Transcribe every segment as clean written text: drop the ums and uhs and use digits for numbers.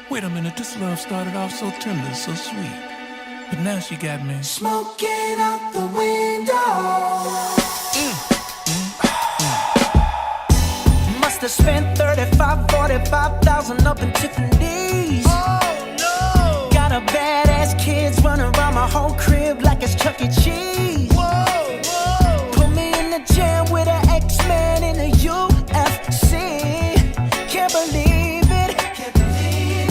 Wait a minute, this love started off so tender, so sweet. But now she got me smoking out the window. Must have spent 45,000 up in Tiffany's. Oh no! Got a badass kids running around my whole crib like it's Chuck E. Cheese. Whoa, whoa! Put me in the jam with an X-Man in the UFC. Can't believe it.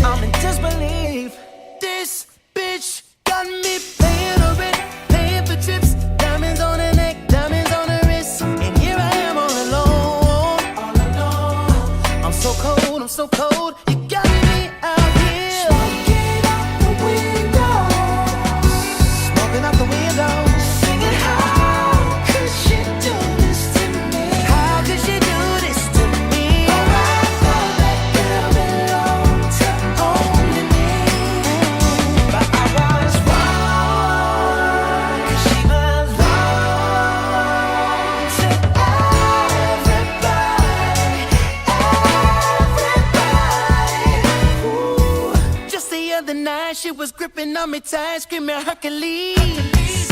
I'm in disbelief. This bitch got me paying her rent, paying for trips, diamonds on her neck, diamonds on her wrist, and here I am all alone. I'm so cold, I'm so cold. You got me out here Smoking out the window. smoking out the window. Singing, how could she do this to me? How could she do this to me? I thought that girl belonged to only me. But I was wrong, 'cause she belonged to everybody. Ooh. Just the other night, she was gripping on me tight, screaming Hercules.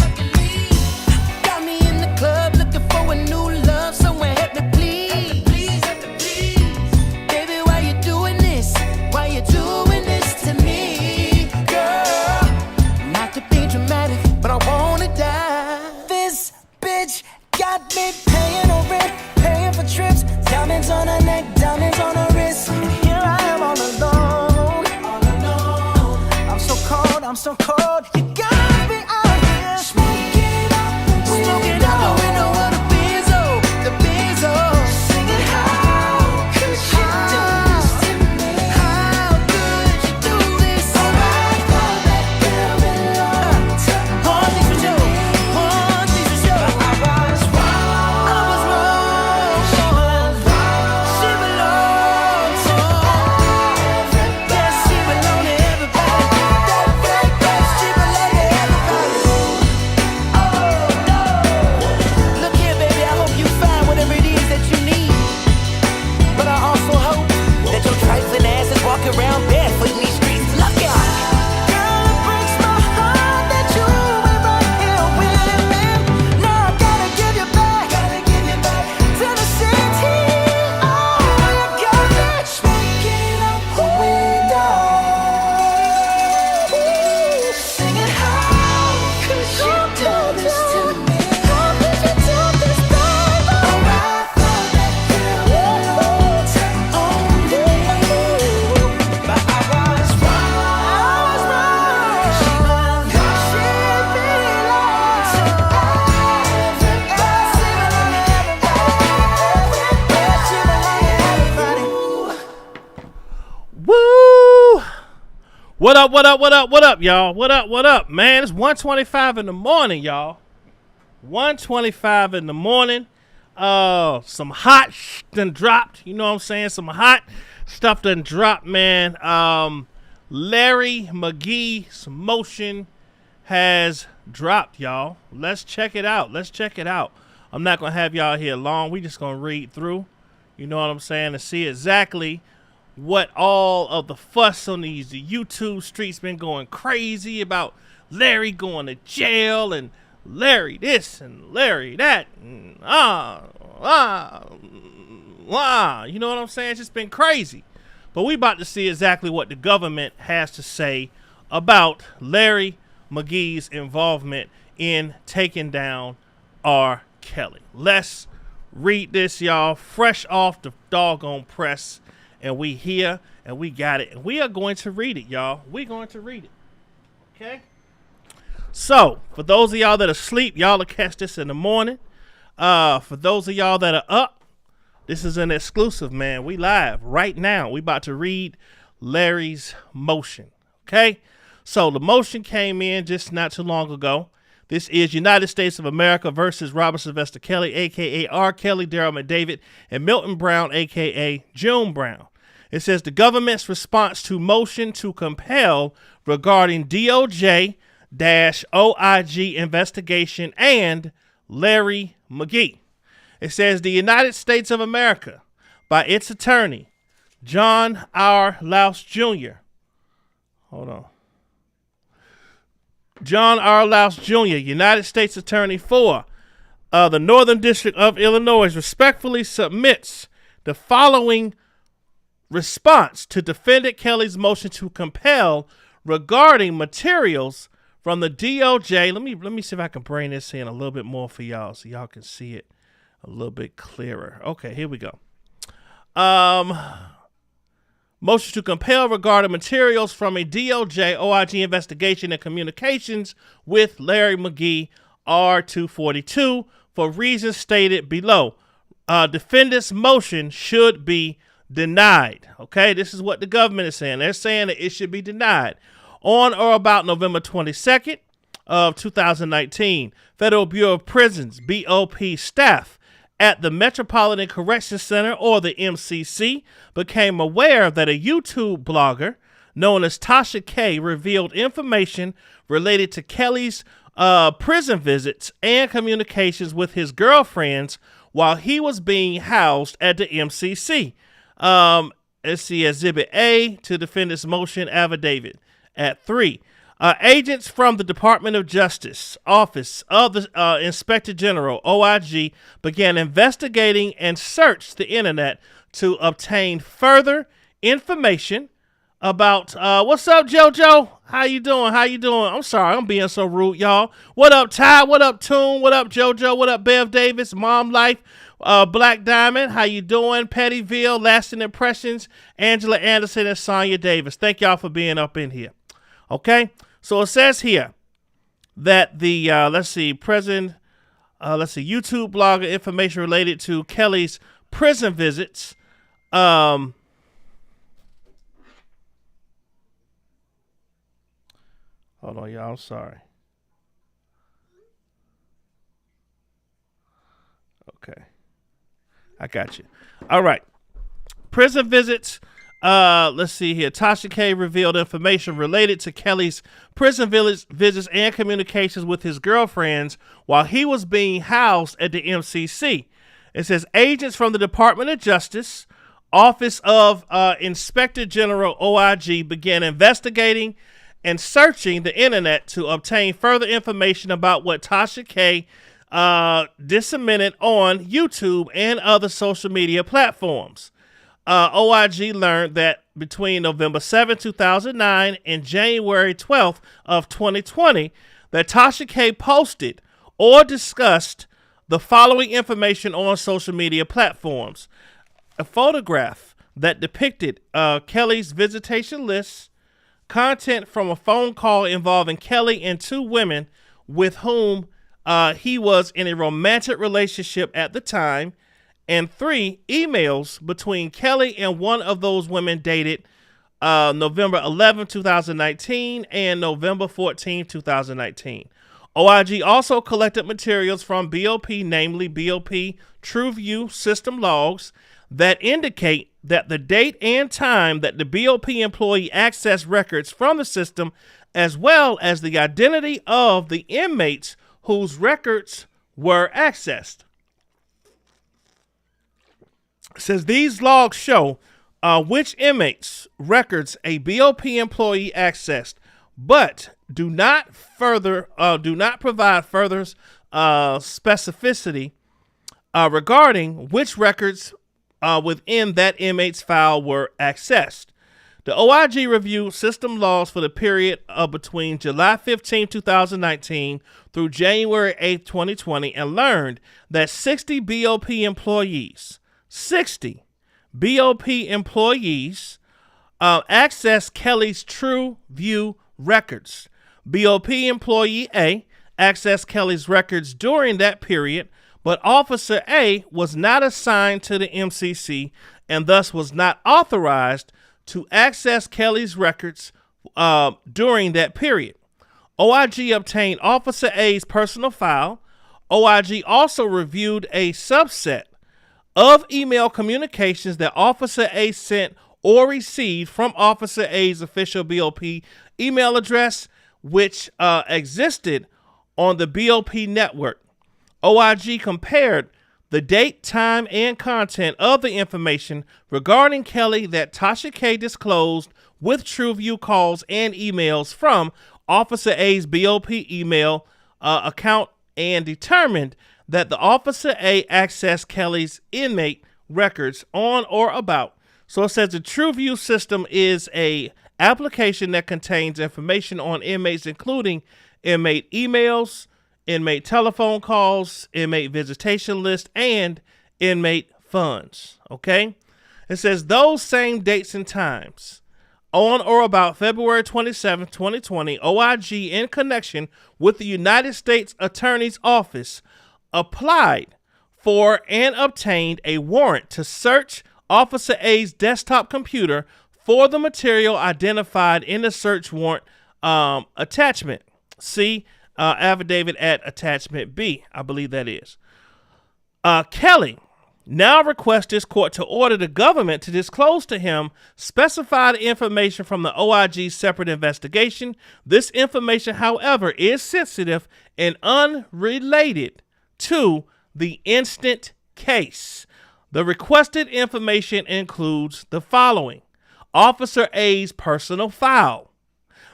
Got me in the club looking for a new love, someone help me please. Baby, why you doing this? Why you doing this to me, girl? Not to be dramatic, but I wanna die. This bitch got me paying her rent, paying for trips, diamonds on her neck, diamonds on her wrist, and here I am all alone. I'm so cold, I'm so cold. You got me out here smoking out the window, Smoking out the window of the Benzo, the Benzo. singing, how could she do this to me? How could you do this? I thought that girl belonged to One thing's for sure, one thing's for sure. I was wrong. I was wrong. She belongs to everybody. Yes, she belongs to everybody. That black bitch, she belongs to everybody. Oh no! Look here, baby. I hope you find whatever it is that you need. But I also hope that your trifling ass is walking around barefoot in these streets. Look out! Girl, it breaks my heart that you ain't right here with me. Now I gotta give you back to the city. Oh, you got me smoking out the window, singing, how could you do this to me? How could you do this, baby? Oh, I thought that girl belonged to only me. But I was wrong. 'Cause she belongs to everybody. Woo! What up, what up, what up, what up, y'all? What up, man? It's 1:25 in the morning, y'all. 1:25 in the morning. Some hot done dropped. You know what I'm saying? Some hot stuff done dropped, man. Larry Mcgee's motion has dropped, y'all. Let's check it out. I'm not going to have y'all here long. We just going to read through. You know what I'm saying? To see exactly what all of the fuss on these YouTube streets been going crazy about Larry going to jail and Larry this and Larry that and you know what I'm saying? It's just been crazy. But we about to see exactly what the government has to say about Larry Mcgee's involvement in taking down R. Kelly. Let's read this, y'all, fresh off the doggone press. And we here, and we got it. And we are going to read it, y'all. We're going to read it. Okay? So, for those of y'all that are asleep, y'all will catch this in the morning. For those of y'all that are up, this is an exclusive, man. We live right now. We about to read Larry's motion. Okay? So, the motion came in just not too long ago. This is United States of America versus Robert Sylvester Kelly, a.k.a. R. Kelly, Daryl McDavid, and Milton Brown, a.k.a. June Brown. It says the government's response to motion to compel regarding DOJ-OIG investigation and Larry Mcgee. It says the United States of America, by its attorney, John R. Laus Jr., Hold on. John R. Louse Jr., United States Attorney for the Northern District of Illinois, respectfully submits the following response to Defendant Kelly's motion to compel regarding materials from the DOJ. Let me see if I can bring this in a little bit more for y'all so y'all can see it a little bit clearer. Okay, here we go. Motion to compel regarding materials from a DOJ OIG investigation and communications with Larry Mcgee, R242, for reasons stated below. Defendant's motion should be denied. Okay, this is what the government is saying. They're saying that it should be denied. On or about November 22nd of 2019, Federal Bureau of Prisons, BOP staff at the Metropolitan Correction Center, or the MCC, became aware that a YouTube blogger known as Tasha K revealed information related to Kelly's prison visits and communications with his girlfriends while he was being housed at the MCC. Let's see, Exhibit A to defendant's motion affidavit at 3. Agents from the Department of Justice Office of the Inspector General, OIG, began investigating and searched the internet to obtain further information about what's up, JoJo? How you doing? I'm sorry, I'm being so rude, y'all. What up, Ty? What up, Toon? What up, JoJo? What up, Bev Davis? Mom Life, Black Diamond, how you doing? Pettyville, Lasting Impressions, Angela Anderson, and Sonia Davis. Thank y'all for being up in here. Okay, so it says here that the YouTube blogger information related to Kelly's prison visits. Hold on, y'all. I'm sorry. Okay, I got you. All right, prison visits. Let's see here. Tasha K revealed information related to Kelly's prison visits and communications with his girlfriends while he was being housed at the MCC. It says agents from the Department of Justice, Office of Inspector General, OIG, began investigating and searching the internet to obtain further information about what Tasha K disseminated on YouTube and other social media platforms. OIG learned that between November 7, 2009 and January 12th of 2020, that Tasha K posted or discussed the following information on social media platforms: a photograph that depicted Kelly's visitation list, content from a phone call involving Kelly and 2 women with whom he was in a romantic relationship at the time, and 3 emails between Kelly and one of those women dated November 11, 2019 and November 14, 2019. OIG also collected materials from BOP, namely BOP TrueView system logs, that indicate that the date and time that the BOP employee accessed records from the system, as well as the identity of the inmates whose records were accessed. It says these logs show which inmates' records a BOP employee accessed, but do not provide further specificity regarding which records within that inmate's file were accessed. The OIG reviewed system logs for the period of between July 15, 2019 through January 8, 2020, and learned that 60 BOP employees accessed Kelly's TrueView records. BOP employee A accessed Kelly's records during that period, but Officer A was not assigned to the MCC and thus was not authorized to access Kelly's records during that period. OIG obtained Officer A's personal file. OIG also reviewed a subset of email communications that Officer A sent or received from Officer A's official BOP email address, which existed on the BOP network. OIG compared the date, time, and content of the information regarding Kelly that Tasha K disclosed with TrueView calls and emails from Officer A's BOP email account, and determined that the Officer A accessed Kelly's inmate records on or about. So it says the TrueView system is a application that contains information on inmates, including inmate emails, inmate telephone calls, inmate visitation list, and inmate funds. Okay? It says those same dates and times. On or about February 27, 2020, OIG, in connection with the United States Attorney's Office, applied for and obtained a warrant to search Officer A's desktop computer for the material identified in the search warrant attachment. See affidavit at attachment B, I believe that is. Kelly now requests this court to order the government to disclose to him specified information from the OIG's separate investigation. This information, however, is sensitive and unrelated to the instant case. The requested information includes the following: Officer A's personal file,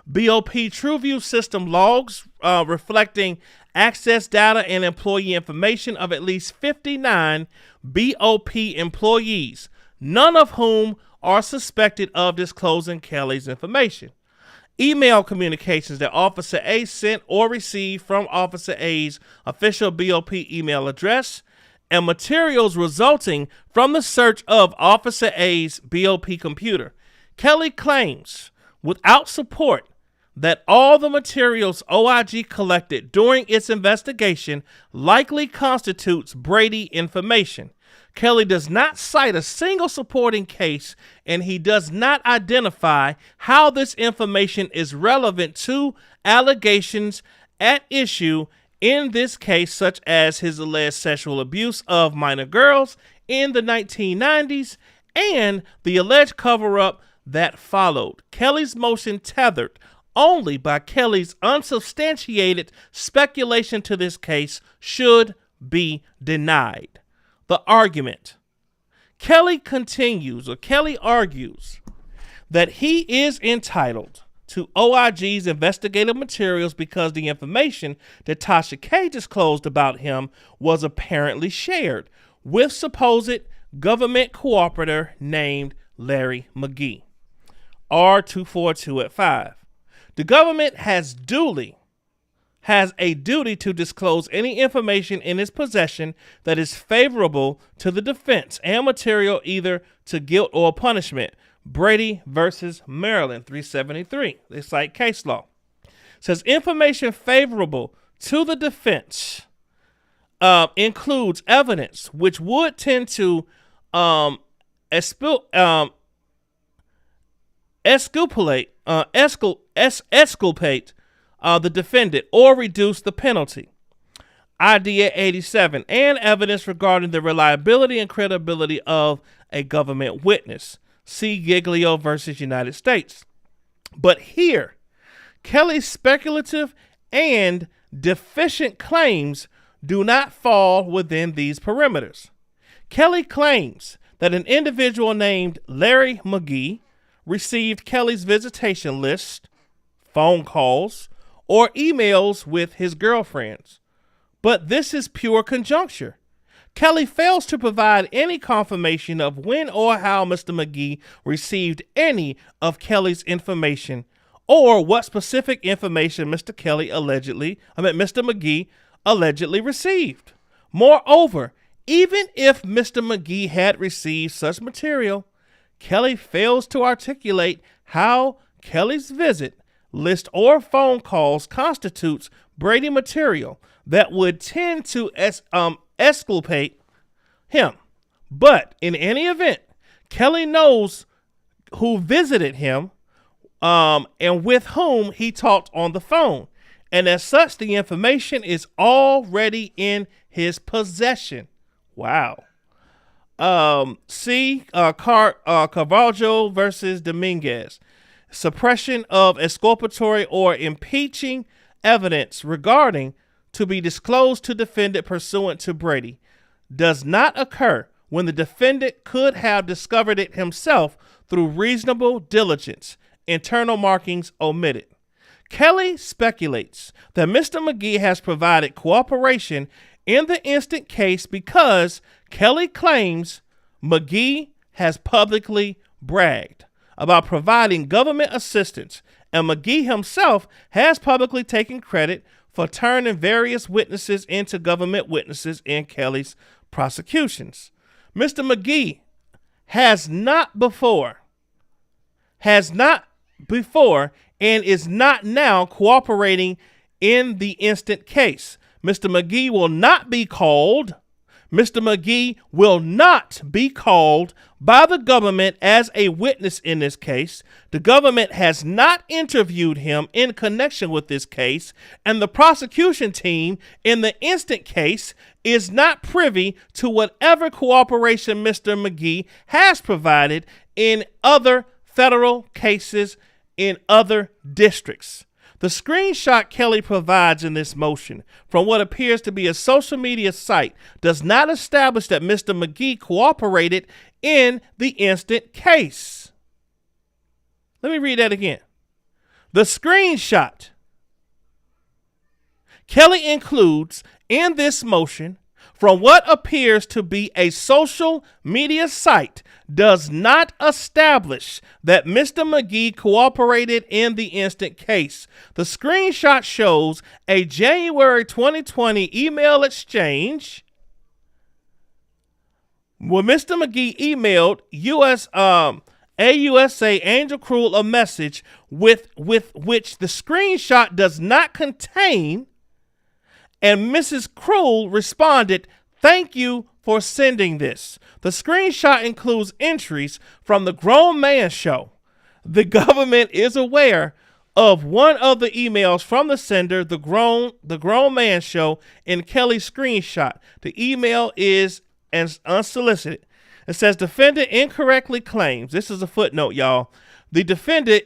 BOP TrueView system logs reflecting access data and employee information of at least 59 BOP employees, none of whom are suspected of disclosing Kelly's information. Email communications that Officer A sent or received from Officer A's official BOP email address, and materials resulting from the search of Officer A's BOP computer. Kelly claims, without support, that all the materials OIG collected during its investigation likely constitutes Brady information. Kelly does not cite a single supporting case, and he does not identify how this information is relevant to allegations at issue in this case, such as his alleged sexual abuse of minor girls in the 1990s and the alleged cover-up that followed. Kelly's motion, tethered only by Kelly's unsubstantiated speculation to this case, should be denied. The argument. Kelly argues that he is entitled to OIG's investigative materials because the information that Tasha K disclosed about him was apparently shared with supposed government cooperator named Larry Mcgee. R242 at 5. The government has a duty to disclose any information in its possession that is favorable to the defense and material either to guilt or punishment. Brady versus Maryland, 373. They cite case law. It says information favorable to the defense includes evidence which would tend to exculpate the defendant or reduce the penalty. ID at 87, and evidence regarding the reliability and credibility of a government witness. See Giglio versus United States. But here, Kelly's speculative and deficient claims do not fall within these parameters. Kelly claims that an individual named Larry Mcgee received Kelly's visitation list, phone calls, or emails with his girlfriends. But this is pure conjecture. Kelly fails to provide any confirmation of when or how Mr. Mcgee received any of Kelly's information, or what specific information Mr. Mcgee allegedly received. Moreover, even if Mr. Mcgee had received such material, Kelly fails to articulate how Kelly's visit list or phone calls constitutes Brady material that would tend to exculpate him. But in any event, Kelly knows who visited him and with whom he talked on the phone. And as such, the information is already in his possession. Wow. Carvalho versus Dominguez. Suppression of exculpatory or impeaching evidence regarding to be disclosed to defendant pursuant to Brady. does not occur when the defendant could have discovered it himself through reasonable diligence, internal markings omitted. Kelly speculates that Mr. Mcgee has provided cooperation in the instant case because Kelly claims Mcgee has publicly bragged about providing government assistance, and Mcgee himself has publicly taken credit for turning various witnesses into government witnesses in Kelly's prosecutions. Mr. Mcgee has not before and is not now cooperating in the instant case. Mr. Mcgee will not be called. Mr. Mcgee will not be called by the government as a witness in this case. The government has not interviewed him in connection with this case, and the prosecution team in the instant case is not privy to whatever cooperation Mr. Mcgee has provided in other federal cases in other districts. The screenshot Kelly provides in this motion from what appears to be a social media site does not establish that Mr. Mcgee cooperated in the instant case. Let me read that again. The screenshot Kelly includes in this motion from what appears to be a social media site does not establish that Mr. Mcgee cooperated in the instant case. The screenshot shows a January 2020 email exchange where Mr. Mcgee emailed AUSA Angel Cruel a message with which the screenshot does not contain, and Mrs. Cruel responded, "Thank you for sending this." The screenshot includes entries from the Grown Man Show. The government is aware of one of the emails from the sender, the Grown Man Show, in Kelly's screenshot. The email is unsolicited. It says, defendant incorrectly claims, this is a footnote, y'all. The defendant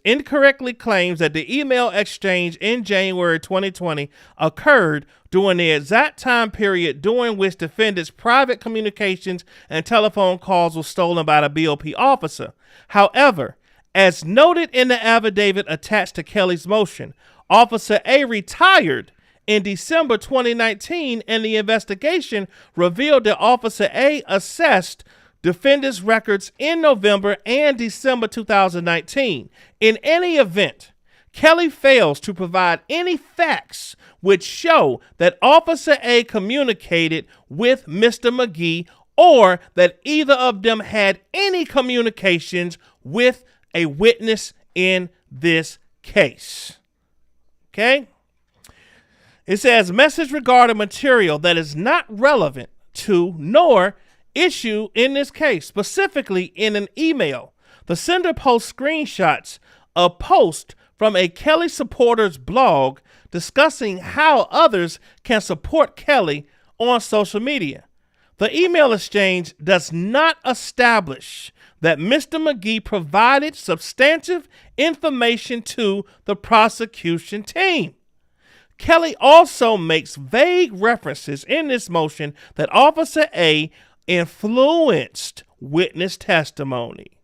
incorrectly claims that the email exchange in January 2020 occurred during the exact time period during which defendant's private communications and telephone calls were stolen by the BOP officer. However, as noted in the affidavit attached to Kelly's motion, Officer A retired in December 2019, and the investigation revealed that Officer A assessed defendant's records in November and December 2019. In any event, Kelly fails to provide any facts which show that Officer A communicated with Mr. Mcgee or that either of them had any communications with a witness in this case. Okay? It says, message regarding material that is not relevant to nor issue in this case, specifically in an email. The sender posts screenshots of post from a Kelly supporter's blog discussing how others can support Kelly on social media. The email exchange does not establish that Mr. Mcgee provided substantive information to the prosecution team. Kelly also makes vague references in this motion that Officer A influenced witness testimony.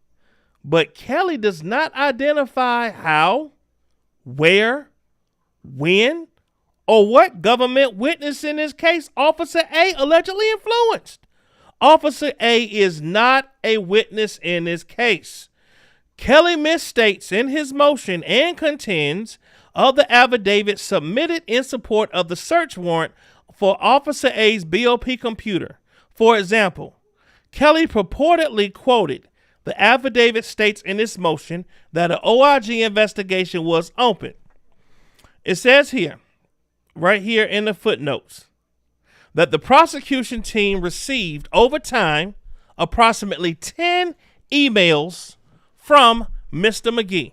But Kelly does not identify how, where, when, or what government witness in this case Officer A allegedly influenced. Officer A is not a witness in this case. Kelly misstates in his motion and contends of the affidavit submitted in support of the search warrant for Officer A's BOP computer. For example, Kelly purportedly quoted, the affidavit states in this motion that an OIG investigation was open. It says here, right here in the footnotes, that the prosecution team received over time approximately 10 emails from Mr. Mcgee.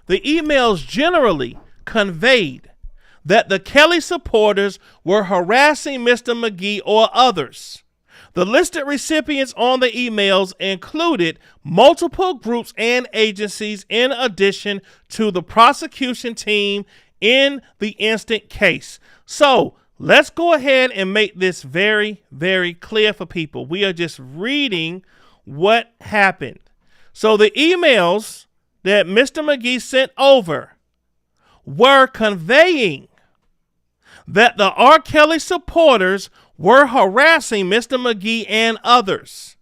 The emails generally conveyed that the Kelly supporters were harassing Mr. Mcgee or others. The listed recipients on the emails included multiple groups and agencies in addition to the prosecution team in the instant case. So Let's go ahead and make this very, very clear for people. We are just reading what happened. So the emails that Mr. Mcgee sent over were conveying that the R. Kelly supporters were harassing Mr. Mcgee and others.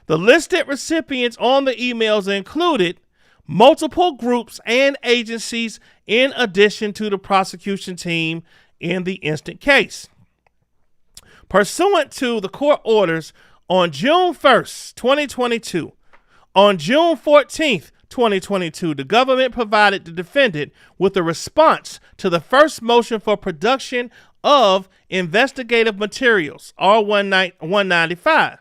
The listed recipients on the emails included multiple groups and agencies in addition to the prosecution team in the instant case. Pursuant to the court orders on June 1st, 2022, on June 14th, 2022, the government provided the defendant with a response to the first motion for production of investigative materials, R-195.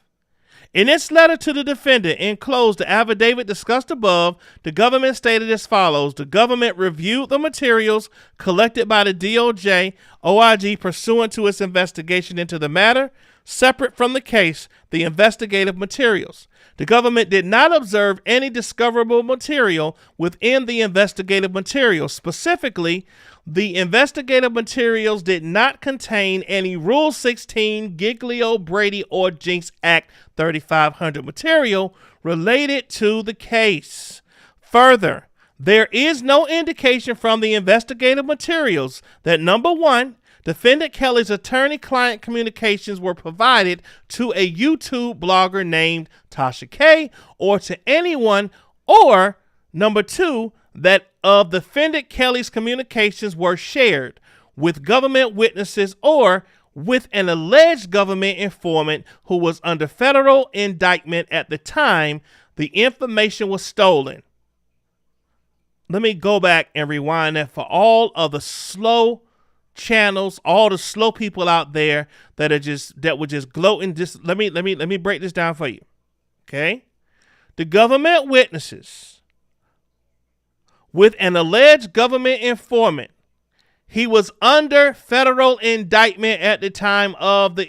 In its letter to the defendant enclosed the affidavit discussed above, the government stated as follows. The government reviewed the materials collected by the DOJ OIG pursuant to its investigation into the matter, separate from the case, the investigative materials. The government did not observe any discoverable material within the investigative materials. Specifically, the investigative materials did not contain any Rule 16, Giglio, Brady, or Jinx Act 3500 material related to the case. Further, there is no indication from the investigative materials that, number one, Defendant Kelly's attorney-client communications were provided to a YouTube blogger named Tasha K or to anyone, or number two, that of Defendant Kelly's communications were shared with government witnesses or with an alleged government informant who was under federal indictment at the time the information was stolen. Let me go back and rewind that for all of the slow channels, all the slow people out there that were just gloating. Just let me break this down for you. Okay? The government witnesses with an alleged government informant. He was under federal indictment at the time of the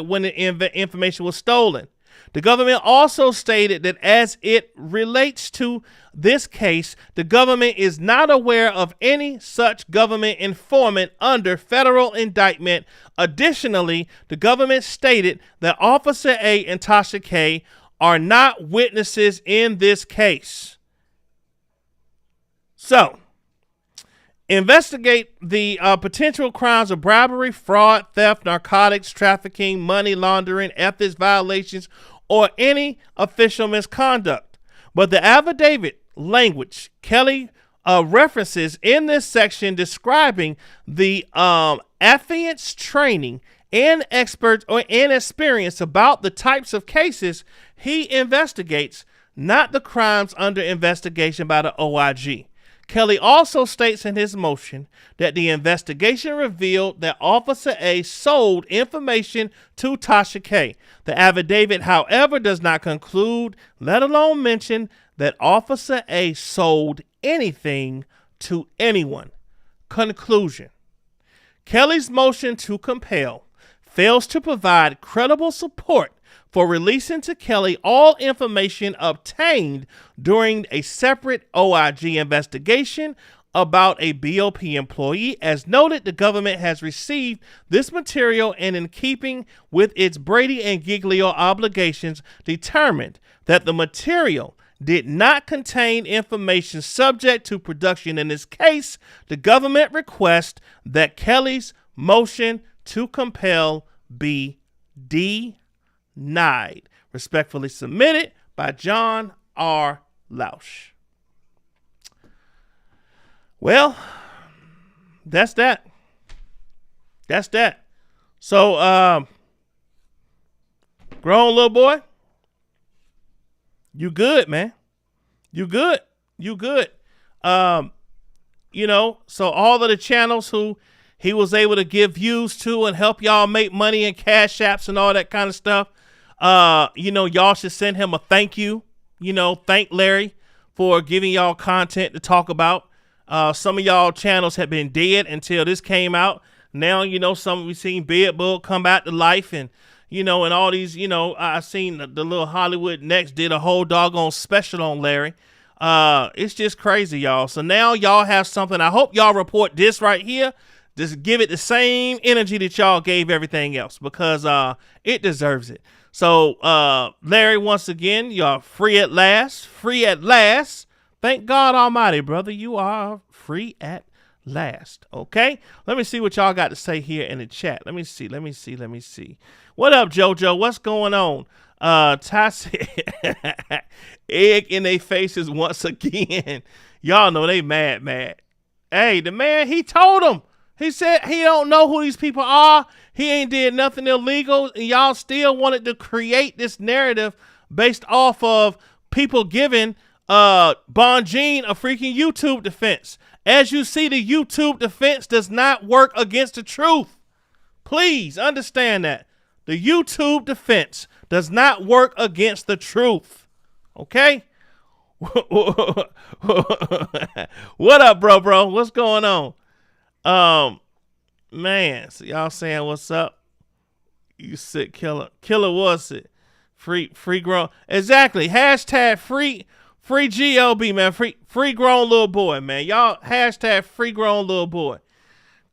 when the information was stolen. The government also stated that as it relates to this case, the government is not aware of any such government informant under federal indictment. Additionally, the government stated that Officer A and Tasha K are not witnesses in this case. So, investigate the potential crimes of bribery, fraud, theft, narcotics, trafficking, money laundering, ethics violations, or any official misconduct. But the affidavit language Kelly references in this section describing the affiant's training and experts or experience about the types of cases he investigates, not the crimes under investigation by the OIG. Kelly also states in his motion that the investigation revealed that Officer A sold information to Tasha K. The affidavit, however, does not conclude, let alone mention, that Officer A sold anything to anyone. Conclusion. Kelly's motion to compel fails to provide credible support for releasing to Kelly all information obtained during a separate OIG investigation about a BOP employee. As noted, the government has received this material and, in keeping with its Brady and Giglio obligations, determined that the material did not contain information subject to production. In this case, the government requests that Kelly's motion to compel be denied. Respectfully submitted by John R. Lausch. Well, that's that. That's that. So, grown little boy, you good, man. You good. You good. So all of the channels who he was able to give views to and help y'all make money in cash apps and all that kind of stuff, y'all should send him a thank you. Thank Larry for giving y'all content to talk about. Some of y'all channels have been dead until this came out. Now, we've seen Bedbug come back to life and all these, I seen the little Hollywood Next did a whole doggone special on Larry. It's just crazy, y'all. So now y'all have something. I hope y'all report this right here. Just give it the same energy that y'all gave everything else, because it deserves it. So Larry, once again, y'all free at last. Free at last. Thank God Almighty, brother. You are free at last. Okay? Let me see what y'all got to say here in the chat. Let me see. What up, JoJo? What's going on? Ty said, egg in their faces once again. Y'all know they mad. Hey, the man, he told them. He said he don't know who these people are. He ain't did nothing illegal. And y'all still wanted to create this narrative based off of people giving Bonjean a freaking YouTube defense. As you see, the YouTube defense does not work against the truth. Please understand that. The YouTube defense does not work against the truth. Okay? What up, bro? What's going on? Man, so y'all saying what's up? You sick killer. Killer was it? Free grown. Exactly. Hashtag free GLB, man. Free grown little boy, man. Y'all hashtag free grown little boy.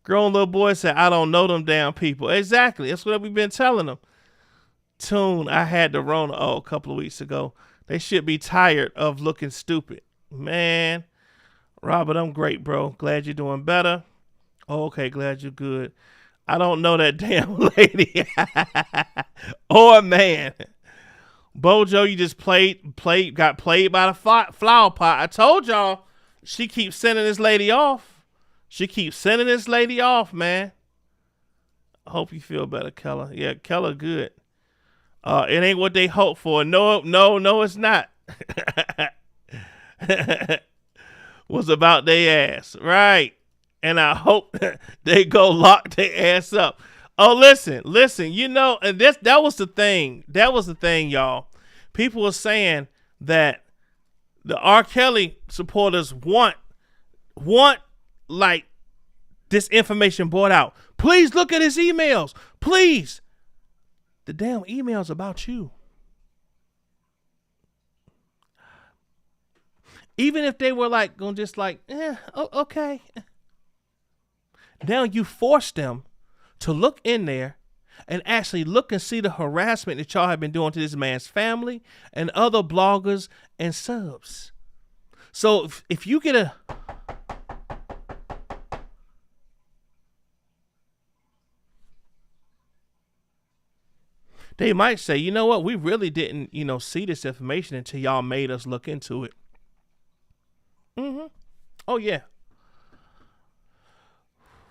Grown little boy said, I don't know them damn people. Exactly. That's what we've been telling them. Tune, I had the Rona a couple of weeks ago. They should be tired of looking stupid. Man, Robert, I'm great, bro. Glad you're doing better. Okay, glad you're good. I don't know that damn lady. Or man. Bojo, you just got played by the flower pot. I told y'all, she keeps sending this lady off. Man. I hope you feel better, Keller. Yeah, Keller good. It ain't what they hope for. No, it's not. Was about their ass. Right. And I hope they go lock their ass up. Oh, listen, you know, and that was the thing. Y'all. People were saying that the R. Kelly supporters want like this information brought out. Please look at his emails. Please. The damn email's about you. Even if they were like going just like, okay. Now you force them to look in there and actually look and see the harassment that y'all have been doing to this man's family and other bloggers and subs. So if you get a... They might say, you know what? We really didn't, see this information until y'all made us look into it. Oh, yeah.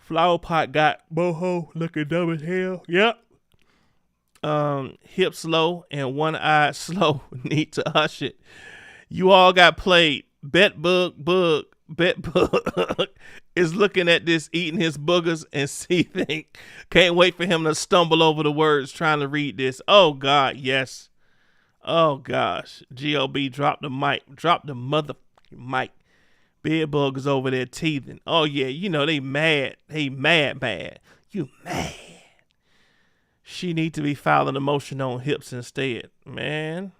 Flower pot got boho looking dumb as hell. Yep. Hips low and one eye slow. Need to hush it. You all got played. Bet bug is looking at this, eating his boogers and think. Can't wait for him to stumble over the words trying to read this. Oh God, yes. Oh gosh. GLB dropped the motherfucking mic. Bed bug is over there teething. Oh yeah, they mad. Hey, mad. You mad. She need to be filing a motion on hips instead. Man.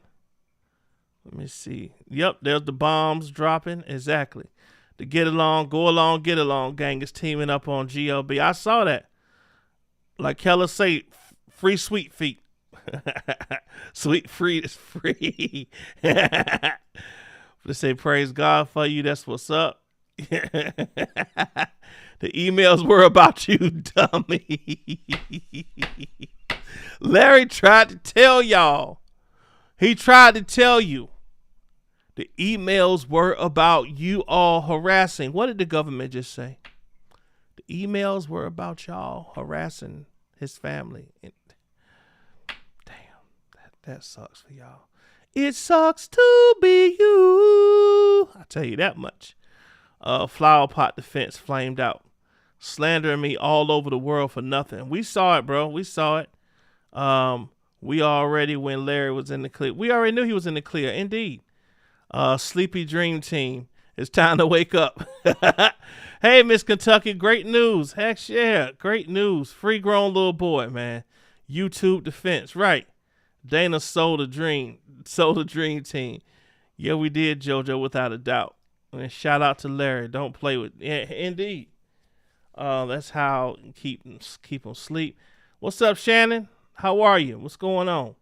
Let me see. Yep, there's the bombs dropping. Exactly. The get along, go along, get along gang is teaming up on GLB. I saw that. Like Keller say, free sweet feet. Sweet free is free. They say praise God for you. That's what's up. The emails were about you, dummy. Larry tried to tell y'all. He tried to tell you. The emails were about you all harassing. What did the government just say? The emails were about y'all harassing his family. Damn, that sucks for y'all. It sucks to be you. I tell you that much. Flower pot defense flamed out. Slandering me all over the world for nothing. We saw it, bro. We saw it. We already, when Larry was in the clear, we already knew he was in the clear. Indeed. Sleepy Dream Team. It's time to wake up. Hey, Miss Kentucky, great news. Heck yeah, great news. Free grown little boy, man. YouTube defense, right. Dana sold a dream team. Yeah, we did, JoJo, without a doubt. And shout out to Larry. Don't play with, yeah, indeed. That's how you keep them sleep. What's up, Shannon? How are you? What's going on?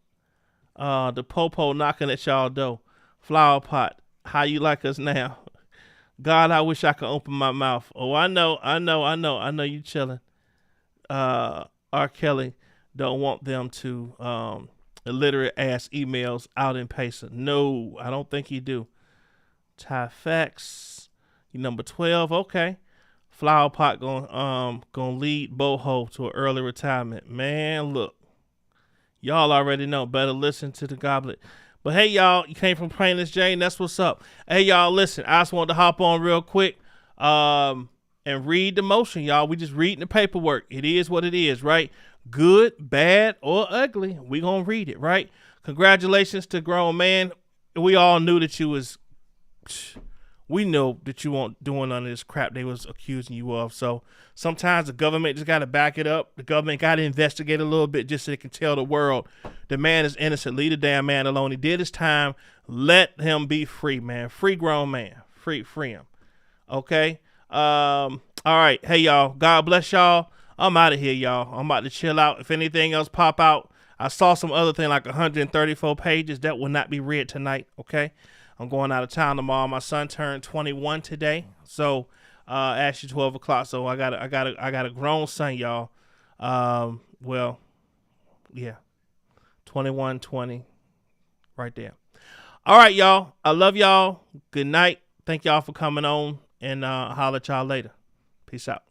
The popo knocking at y'all door. Flower pot. How you like us now? God, I wish I could open my mouth. Oh, I know you chilling. R. Kelly don't want them to illiterate ass emails out in Pesa. No, I don't think he do. Ty Facts, you number 12. Okay. Flower pot gonna lead Boho to an early retirement. Man, look. Y'all already know. Better listen to the goblet. But hey, y'all, you came from Plainless Jane. That's what's up. Hey, y'all, listen. I just wanted to hop on real quick and read the motion, y'all. We just reading the paperwork. It is what it is, right? Good, bad, or ugly. We gonna read it, right? Congratulations to grown man. We all knew that you was... We know that you weren't doing none of this crap they was accusing you of. So sometimes the government just got to back it up. The government got to investigate a little bit just so they can tell the world the man is innocent. Leave the damn man alone. He did his time. Let him be free, man. Free grown man. Free him. Okay? All right. Hey, y'all. God bless y'all. I'm out of here, y'all. I'm about to chill out. If anything else pop out, I saw some other thing like 134 pages. That will not be read tonight. Okay? I'm going out of town tomorrow. My son turned 21 today, so actually 12 o'clock. So I got a grown son, y'all. Well, yeah, 21, 20, right there. All right, y'all. I love y'all. Good night. Thank y'all for coming on, and holler at y'all later. Peace out.